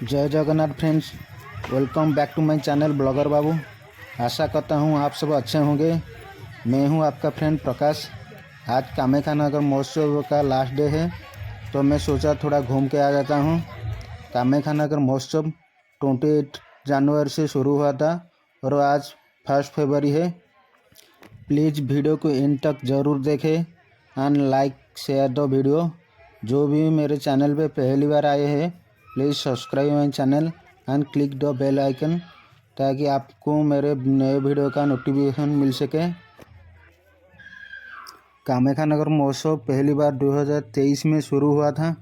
जय Jagannath friends, welcome back to my channel blogger Babu. आशा करता हूँ आप सब अच्छे होंगे। मैं हूँ आपका फ्रेंड प्रकाश। आज कामाख्या नगर महोत्सव का लास्ट डे है, तो मैं सोचा थोड़ा घूम के आ जाता हूँ। कामाख्या नगर महोत्सव 28 जनवरी से शुरू हुआ था और आज 1 फरवरी है। प्लीज़ वीडियो को एंड तक ज़रूर देखें and like share the video. जो भी मेरे चैनल पे पहली बार आए हैं, please subscribe my channel and click the bell icon, ताकि आपको मेरे नए वीडियो का नोटिफिकेशन मिल सके। कामाख्या नगर महोत्सव पहली बार 2023 में शुरू हुआ था।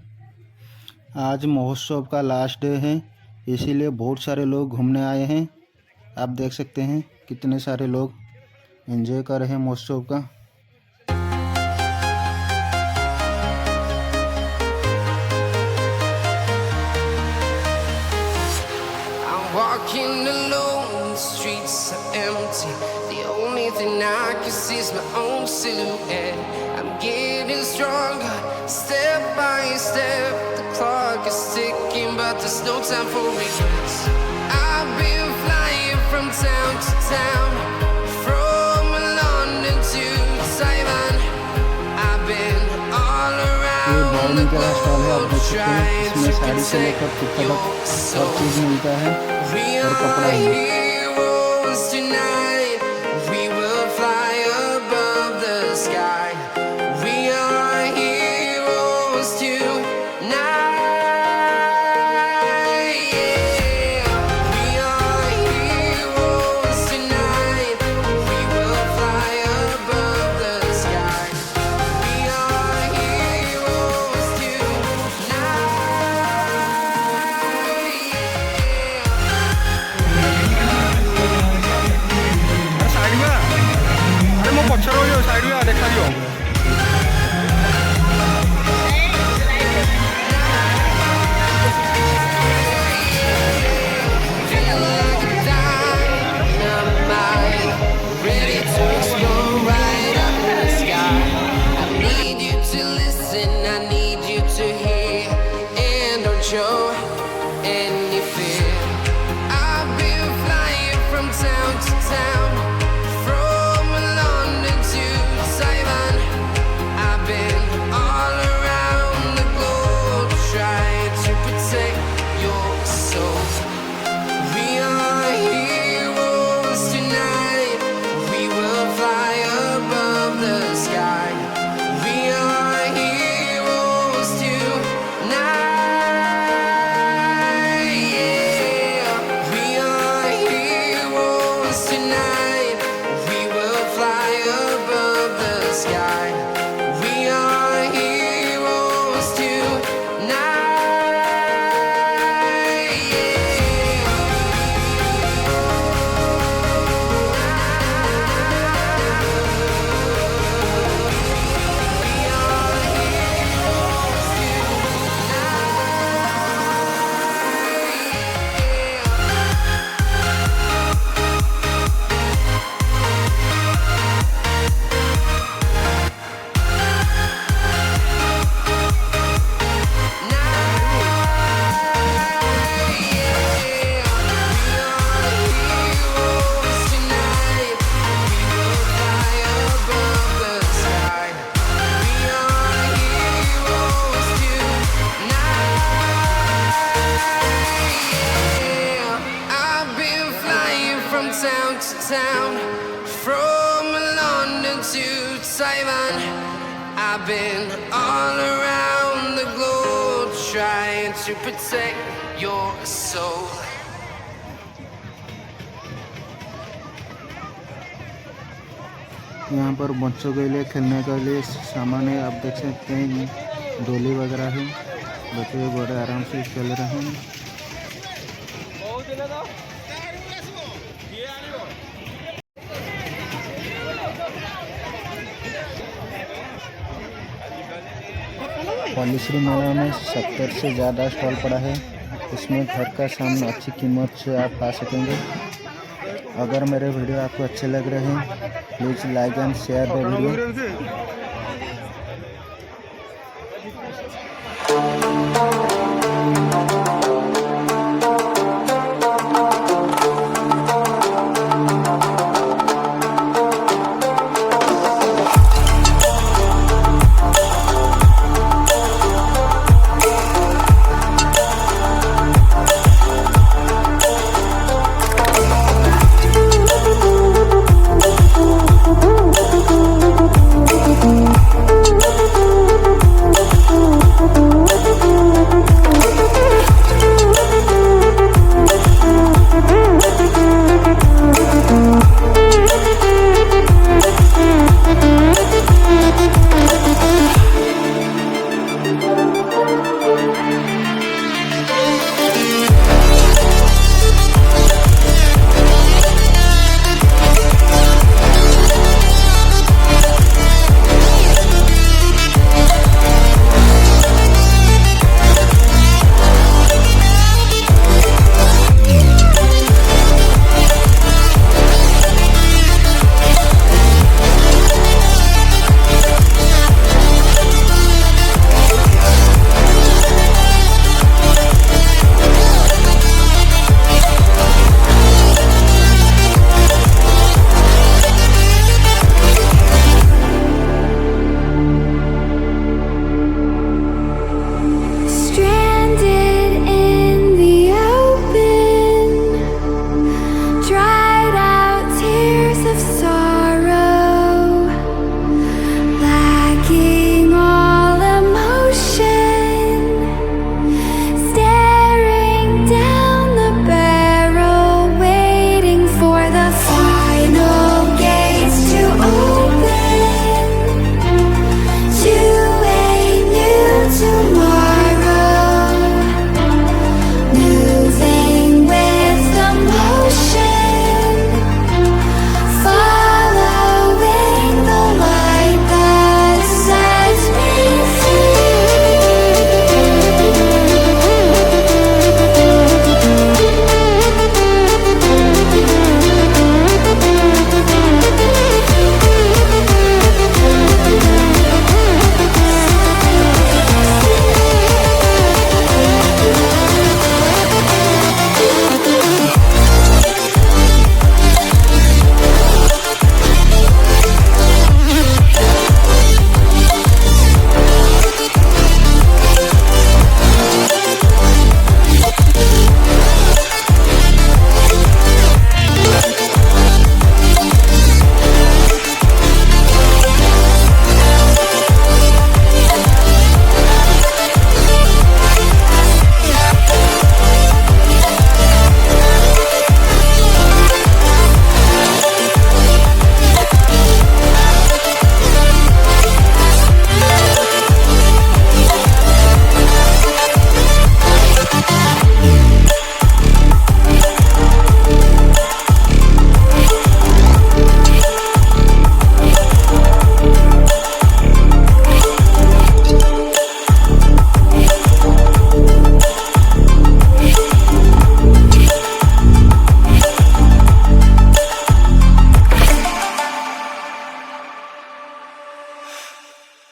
आज महोत्सव का लास्ट डे है, इसीलिए बहुत सारे लोग घूमने आए हैं। आप देख सकते हैं कितने सारे लोग एंजॉय कर रहे हैं महोत्सव का। Walking alone, the streets are empty. The only thing I can see is my own silhouette. I'm getting stronger, step by step. The clock is ticking, but there's no time for regrets. I've been flying from town to town, from London to Taiwan. I've been all around the globe, trying to protect your soul. We are heroes tonight. We will fly above the sky. We are heroes tonight. Yeah. We are heroes tonight. We will fly above the sky. We are heroes tonight. पछर side में देखा Ready to explore right up in the sky. I need you to listen, I need you to hear, and don't show any fear. I've been flying from town to town, from London to Taiwan. I've been all around the globe, trying to protect your soul. We are heroes tonight. We will fly above the sky. We are heroes tonight. Yeah. We are heroes tonight. We will fly above the sky. We are heroes tonight. Town to town, from London to Taiwan. I've been all around the globe, trying to protect your soul. यहाँ पर बच्चों के लिए खेलने के लिए सामान है। आप देख सकते हैं डोली वगैरह है, बच्चे बड़े आराम से खेल रहे हैं। पॉलिश्री मेला में 70 से ज़्यादा स्टॉल पड़ा है। इसमें घर का सामान अच्छी कीमत से आप पा सकेंगे। अगर मेरे वीडियो आपको अच्छे लग रहे हैं, please like and share the video.